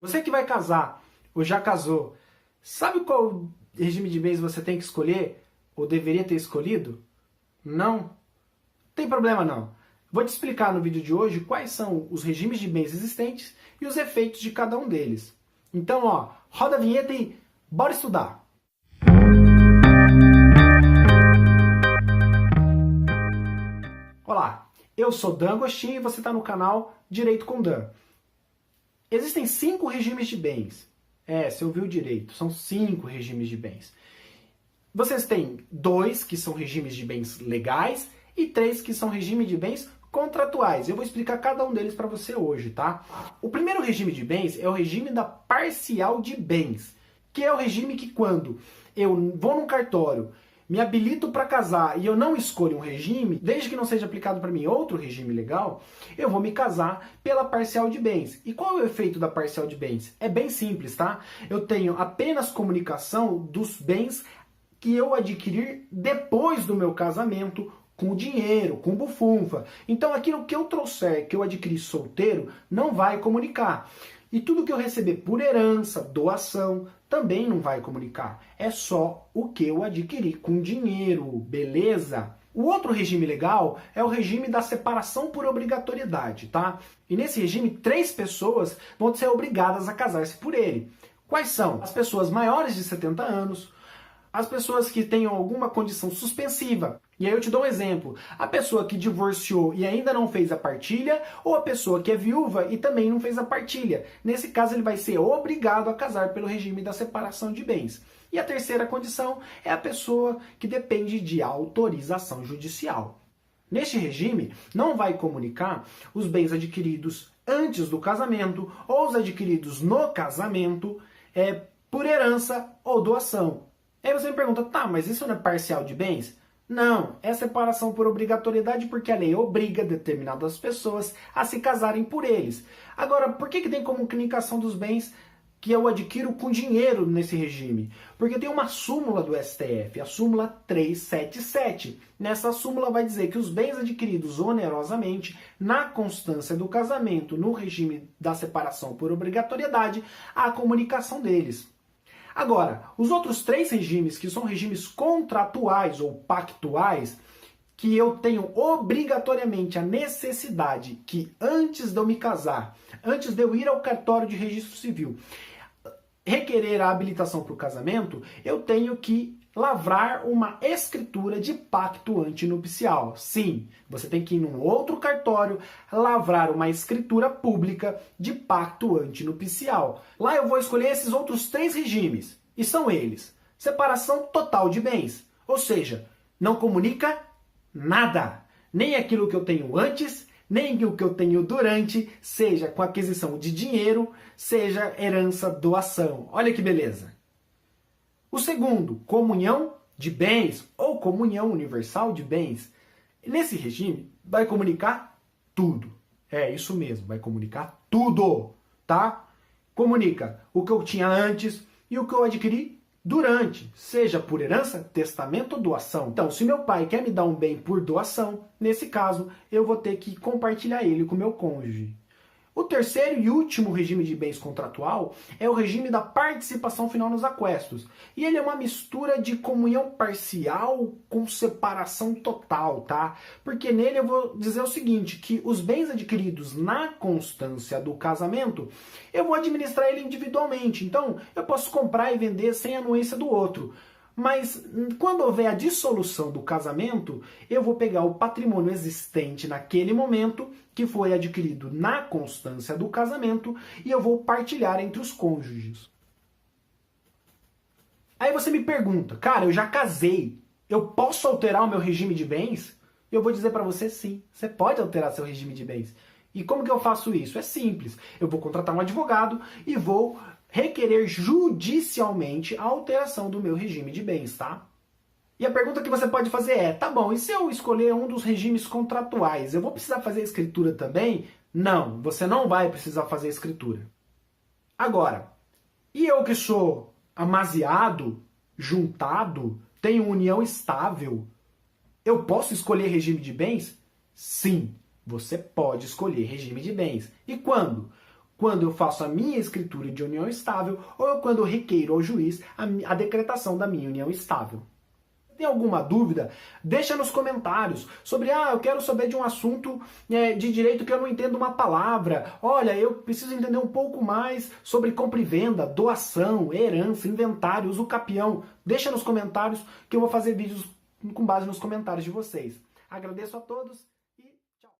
Você que vai casar ou já casou, sabe qual regime de bens você tem que escolher ou deveria ter escolhido? Não? Tem problema não. Vou te explicar no vídeo de hoje quais são os regimes de bens existentes e os efeitos de cada um deles. Então, roda a vinheta e bora estudar! Olá, eu sou Dan Agostinho e você está no canal Direito com Dan. Existem 5 regimes de bens. Você ouviu direito, são 5 regimes de bens. Vocês têm 2 que são regimes de bens legais e 3 que são regimes de bens contratuais. Eu vou explicar cada um deles para você hoje, tá? O primeiro regime de bens é o regime da parcial de bens, que é o regime que quando eu vou num cartório, me habilito para casar e eu não escolho um regime, desde que não seja aplicado para mim outro regime legal, eu vou me casar pela parcial de bens. E qual é o efeito da parcial de bens? É bem simples, tá? Eu tenho apenas comunicação dos bens que eu adquirir depois do meu casamento com o dinheiro, com o bufunfa. Então aquilo que eu trouxer, que eu adquiri solteiro, não vai comunicar. E tudo que eu receber por herança, doação, também não vai comunicar. É só o que eu adquiri com dinheiro, beleza? O outro regime legal é o regime da separação por obrigatoriedade, tá? E nesse regime, 3 pessoas vão ser obrigadas a casar-se por ele. Quais são? As pessoas maiores de 70 anos, as pessoas que tenham alguma condição suspensiva. E aí eu te dou um exemplo. A pessoa que divorciou e ainda não fez a partilha, ou a pessoa que é viúva e também não fez a partilha. Nesse caso, ele vai ser obrigado a casar pelo regime da separação de bens. E a terceira condição é a pessoa que depende de autorização judicial. Neste regime, não vai comunicar os bens adquiridos antes do casamento ou os adquiridos no casamento por herança ou doação. Aí você me pergunta, tá, mas isso não é parcial de bens? Não, é separação por obrigatoriedade porque a lei obriga determinadas pessoas a se casarem por eles. Agora, por que tem comunicação dos bens que eu adquiro com dinheiro nesse regime? Porque tem uma súmula do STF, a súmula 377. Nessa súmula vai dizer que os bens adquiridos onerosamente na constância do casamento, no regime da separação por obrigatoriedade, há a comunicação deles. Agora, os outros 3 regimes, que são regimes contratuais ou pactuais, que eu tenho obrigatoriamente a necessidade que antes de eu me casar, antes de eu ir ao cartório de registro civil, requerer a habilitação para o casamento, eu tenho que lavrar uma escritura de pacto antinupcial. Sim, você tem que ir num outro cartório, lavrar uma escritura pública de pacto antinupcial. Lá eu vou escolher esses outros 3 regimes, e são eles: separação total de bens, ou seja, não comunica nada, nem aquilo que eu tenho antes, nem o que eu tenho durante, seja com aquisição de dinheiro, seja herança, doação. Olha que beleza! O segundo, comunhão de bens ou comunhão universal de bens. Nesse regime, vai comunicar tudo. É isso mesmo, vai comunicar tudo, tá? Comunica o que eu tinha antes e o que eu adquiri durante, seja por herança, testamento ou doação. Então, se meu pai quer me dar um bem por doação, nesse caso, eu vou ter que compartilhar ele com meu cônjuge. O terceiro e último regime de bens contratual é o regime da participação final nos aquestos. E ele é uma mistura de comunhão parcial com separação total, tá? Porque nele eu vou dizer o seguinte, que os bens adquiridos na constância do casamento, eu vou administrar ele individualmente. Então, eu posso comprar e vender sem anuência do outro. Mas quando houver a dissolução do casamento, eu vou pegar o patrimônio existente naquele momento, que foi adquirido na constância do casamento, e eu vou partilhar entre os cônjuges. Aí você me pergunta, cara, eu já casei, eu posso alterar o meu regime de bens? Eu vou dizer para você sim, você pode alterar seu regime de bens. E como que eu faço isso? É simples, eu vou contratar um advogado e vou requerer judicialmente a alteração do meu regime de bens, tá? E a pergunta que você pode fazer é, tá bom, e se eu escolher um dos regimes contratuais, eu vou precisar fazer escritura também? Não, você não vai precisar fazer escritura. Agora, e eu que sou amaziado, juntado, tenho união estável, eu posso escolher regime de bens? Sim, você pode escolher regime de bens. E quando? quando eu faço a minha escritura de união estável ou quando eu requeiro ao juiz a decretação da minha união estável. Tem alguma dúvida? Deixa nos comentários sobre, eu quero saber de um assunto de direito que eu não entendo uma palavra. Olha, eu preciso entender um pouco mais sobre compra e venda, doação, herança, inventário, uso capião. Deixa nos comentários que eu vou fazer vídeos com base nos comentários de vocês. Agradeço a todos.